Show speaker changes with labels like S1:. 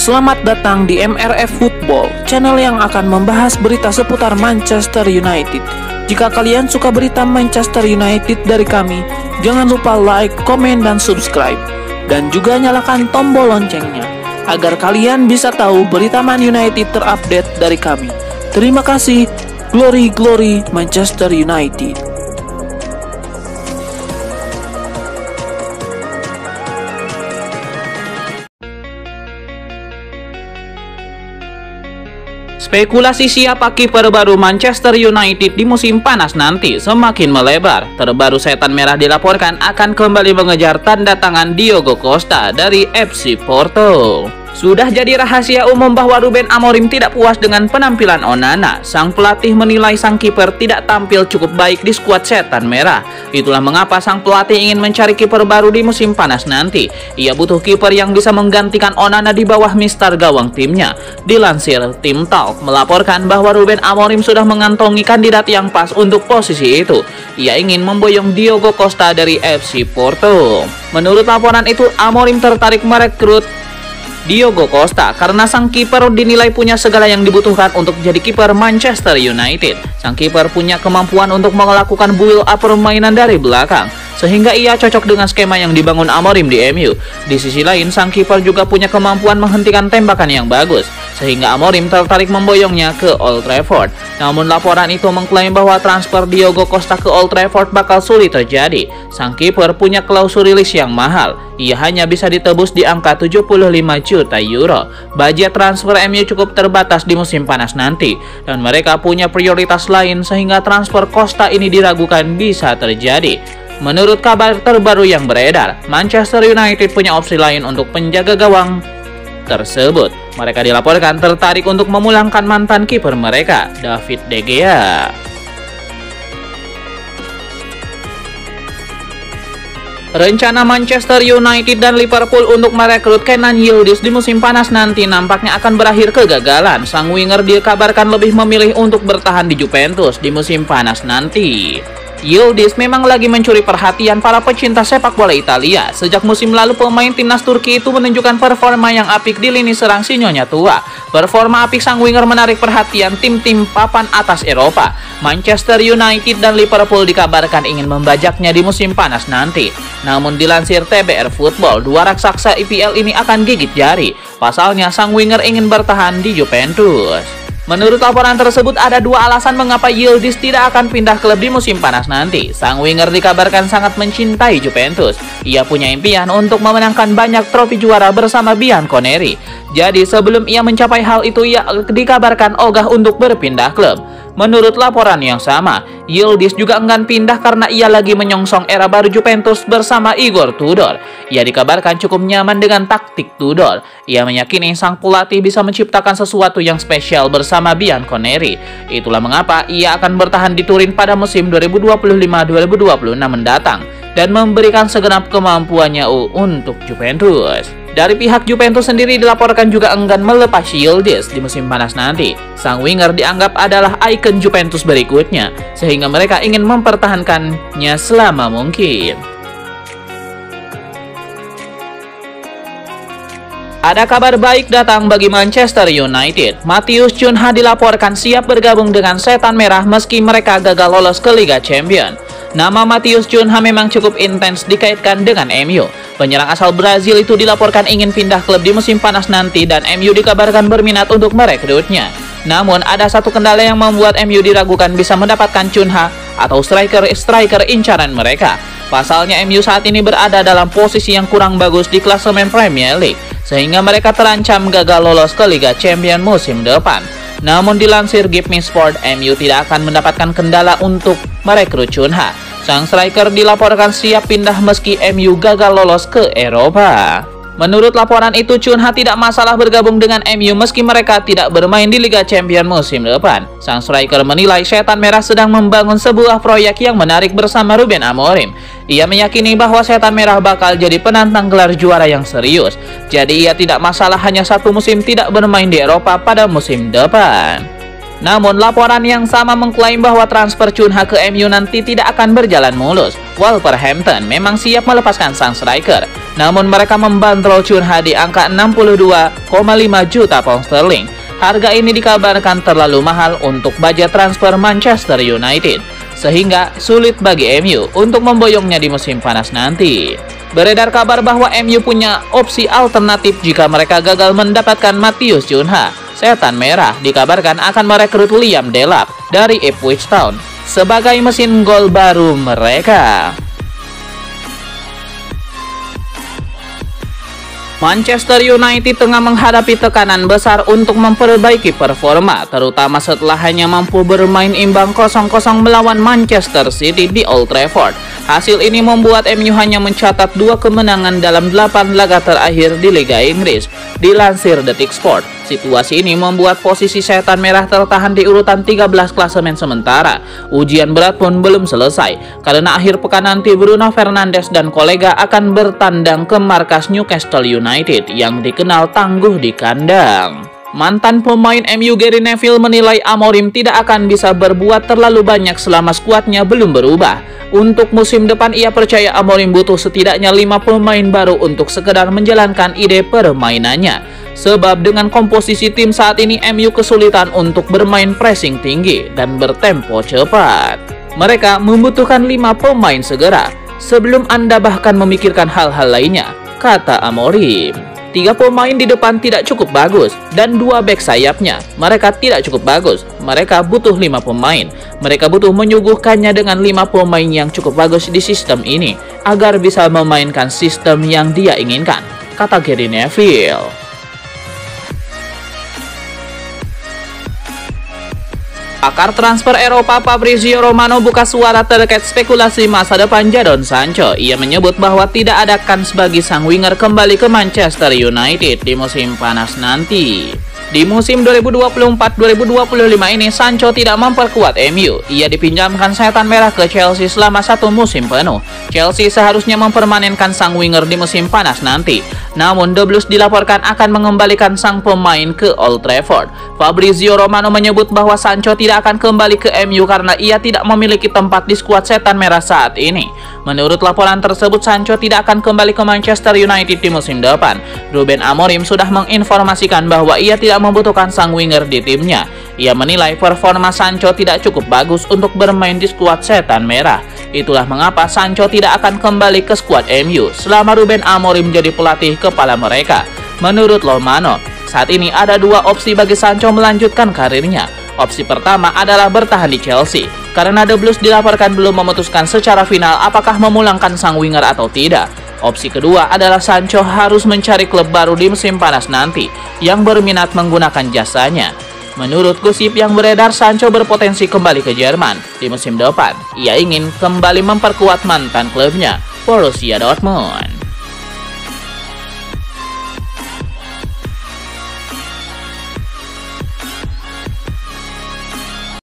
S1: Selamat datang di MRF Football, channel yang akan membahas berita seputar Manchester United. Jika kalian suka berita Manchester United dari kami, jangan lupa like, komen, dan subscribe. Dan juga nyalakan tombol loncengnya, agar kalian bisa tahu berita Man United terupdate dari kami. Terima kasih, Glory Glory Manchester United.
S2: Spekulasi siapa kiper baru Manchester United di musim panas nanti semakin melebar. Terbaru setan merah dilaporkan akan kembali mengejar tanda tangan Diogo Costa dari FC Porto. Sudah jadi rahasia umum bahwa Ruben Amorim tidak puas dengan penampilan Onana. Sang pelatih menilai sang kiper tidak tampil cukup baik di skuad setan merah. Itulah mengapa sang pelatih ingin mencari kiper baru di musim panas nanti. Ia butuh kiper yang bisa menggantikan Onana di bawah mister gawang timnya. Dilansir Tim Talk melaporkan bahwa Ruben Amorim sudah mengantongi kandidat yang pas untuk posisi itu. Ia ingin memboyong Diogo Costa dari FC Porto. Menurut laporan itu, Amorim tertarik merekrut Diogo Costa karena sang kiper dinilai punya segala yang dibutuhkan untuk jadi kiper Manchester United. Sang kiper punya kemampuan untuk melakukan build up permainan dari belakang, sehingga ia cocok dengan skema yang dibangun Amorim di MU. Di sisi lain, sang kiper juga punya kemampuan menghentikan tembakan yang bagus, sehingga Amorim tertarik memboyongnya ke Old Trafford. Namun laporan itu mengklaim bahwa transfer Diogo Costa ke Old Trafford bakal sulit terjadi. Sang kiper punya klausul rilis yang mahal. Ia hanya bisa ditebus di angka 75 juta euro. Budget transfer MU cukup terbatas di musim panas nanti, dan mereka punya prioritas lain sehingga transfer Costa ini diragukan bisa terjadi. Menurut kabar terbaru yang beredar, Manchester United punya opsi lain untuk penjaga gawang tersebut. Mereka dilaporkan tertarik untuk memulangkan mantan kiper mereka, David De Gea. Rencana Manchester United dan Liverpool untuk merekrut Kenan Yildiz di musim panas nanti nampaknya akan berakhir kegagalan. Sang winger dikabarkan lebih memilih untuk bertahan di Juventus di musim panas nanti. Yildiz memang lagi mencuri perhatian para pecinta sepak bola Italia. Sejak musim lalu, pemain timnas Turki itu menunjukkan performa yang apik di lini serang si nyonya tua. Performa apik sang winger menarik perhatian tim-tim papan atas Eropa. Manchester United dan Liverpool dikabarkan ingin membajaknya di musim panas nanti. Namun dilansir TBR Football, dua raksasa IPL ini akan gigit jari. Pasalnya, sang winger ingin bertahan di Juventus. Menurut laporan tersebut, ada dua alasan mengapa Yildiz tidak akan pindah klub di musim panas nanti. Sang winger dikabarkan sangat mencintai Juventus. Ia punya impian untuk memenangkan banyak trofi juara bersama Bianconeri. Jadi sebelum ia mencapai hal itu, ia dikabarkan ogah untuk berpindah klub. Menurut laporan yang sama, Yildiz juga enggan pindah karena ia lagi menyongsong era baru Juventus bersama Igor Tudor. Ia dikabarkan cukup nyaman dengan taktik Tudor. Ia meyakini sang pelatih bisa menciptakan sesuatu yang spesial bersama Bianconeri. Itulah mengapa ia akan bertahan di Turin pada musim 2025-2026 mendatang dan memberikan segenap kemampuannya untuk Juventus. Dari pihak Juventus sendiri dilaporkan juga enggan melepas Yildiz di musim panas nanti. Sang winger dianggap adalah ikon Juventus berikutnya, sehingga mereka ingin mempertahankannya selama mungkin. Ada kabar baik datang bagi Manchester United. Matheus Cunha dilaporkan siap bergabung dengan setan merah meski mereka gagal lolos ke Liga Champions. Nama Matheus Cunha memang cukup intens dikaitkan dengan MU. Penyerang asal Brazil itu dilaporkan ingin pindah klub di musim panas nanti dan MU dikabarkan berminat untuk merekrutnya. Namun ada satu kendala yang membuat MU diragukan bisa mendapatkan Cunha atau striker incaran mereka. Pasalnya MU saat ini berada dalam posisi yang kurang bagus di klasemen Premier League, sehingga mereka terancam gagal lolos ke Liga Champions musim depan. Namun dilansir Give Me Sport, MU tidak akan mendapatkan kendala untuk merekrut Cunha. Sang striker dilaporkan siap pindah meski MU gagal lolos ke Eropa. Menurut laporan itu, Cunha tidak masalah bergabung dengan MU meski mereka tidak bermain di Liga Champions musim depan. Sang striker menilai setan merah sedang membangun sebuah proyek yang menarik bersama Ruben Amorim. Ia meyakini bahwa setan merah bakal jadi penantang gelar juara yang serius. Jadi ia tidak masalah hanya satu musim tidak bermain di Eropa pada musim depan. Namun laporan yang sama mengklaim bahwa transfer Cunha ke MU nanti tidak akan berjalan mulus. Wolverhampton memang siap melepaskan sang striker. Namun mereka membandrol Chunha di angka 62,5 juta pound sterling. Harga ini dikabarkan terlalu mahal untuk budget transfer Manchester United, sehingga sulit bagi MU untuk memboyongnya di musim panas nanti. Beredar kabar bahwa MU punya opsi alternatif jika mereka gagal mendapatkan Matheus Cunha. Setan Merah dikabarkan akan merekrut Liam Delap dari Ipswich Town sebagai mesin gol baru mereka. Manchester United tengah menghadapi tekanan besar untuk memperbaiki performa, terutama setelah hanya mampu bermain imbang 0-0 melawan Manchester City di Old Trafford. Hasil ini membuat MU hanya mencatat 2 kemenangan dalam 8 laga terakhir di Liga Inggris. Dilansir Detik Sport, situasi ini membuat posisi Setan Merah tertahan di urutan 13 klasemen sementara. Ujian berat pun belum selesai, karena akhir pekan nanti Bruno Fernandes dan kolega akan bertandang ke markas Newcastle United yang dikenal tangguh di kandang. Mantan pemain MU Gary Neville menilai Amorim tidak akan bisa berbuat terlalu banyak selama skuadnya belum berubah. Untuk musim depan ia percaya Amorim butuh setidaknya 5 pemain baru untuk sekedar menjalankan ide permainannya. Sebab dengan komposisi tim saat ini MU kesulitan untuk bermain pressing tinggi dan bertempo cepat. Mereka membutuhkan 5 pemain segera sebelum Anda bahkan memikirkan hal-hal lainnya, kata Amorim. 3 pemain di depan tidak cukup bagus dan 2 bek sayapnya mereka tidak cukup bagus. Mereka butuh 5 pemain. Mereka butuh menyuguhkannya dengan 5 pemain yang cukup bagus di sistem ini agar bisa memainkan sistem yang dia inginkan, kata Gary Neville. Pakar transfer Eropa Fabrizio Romano buka suara terkait spekulasi masa depan Jadon Sancho. Ia menyebut bahwa tidak ada kans bagi sang winger kembali ke Manchester United di musim panas nanti. Di musim 2024-2025 ini Sancho tidak memperkuat MU. Ia dipinjamkan Setan Merah ke Chelsea selama 1 musim penuh. Chelsea seharusnya mempermanenkan sang winger di musim panas nanti. Namun The Blues dilaporkan akan mengembalikan sang pemain ke Old Trafford. Fabrizio Romano menyebut bahwa Sancho tidak akan kembali ke MU karena ia tidak memiliki tempat di skuad Setan Merah saat ini. Menurut laporan tersebut, Sancho tidak akan kembali ke Manchester United di musim depan. Ruben Amorim sudah menginformasikan bahwa ia tidak membutuhkan sang winger di timnya. Ia menilai performa Sancho tidak cukup bagus untuk bermain di skuad Setan Merah. Itulah mengapa Sancho tidak akan kembali ke skuad MU selama Ruben Amorim menjadi pelatih kepala mereka. Menurut Romano, saat ini ada 2 opsi bagi Sancho melanjutkan karirnya. Opsi pertama adalah bertahan di Chelsea, karena The Blues dilaporkan belum memutuskan secara final apakah memulangkan sang winger atau tidak. Opsi kedua adalah Sancho harus mencari klub baru di musim panas nanti yang berminat menggunakan jasanya. Menurut gosip yang beredar, Sancho berpotensi kembali ke Jerman di musim depan. Ia ingin kembali memperkuat mantan klubnya, Borussia Dortmund.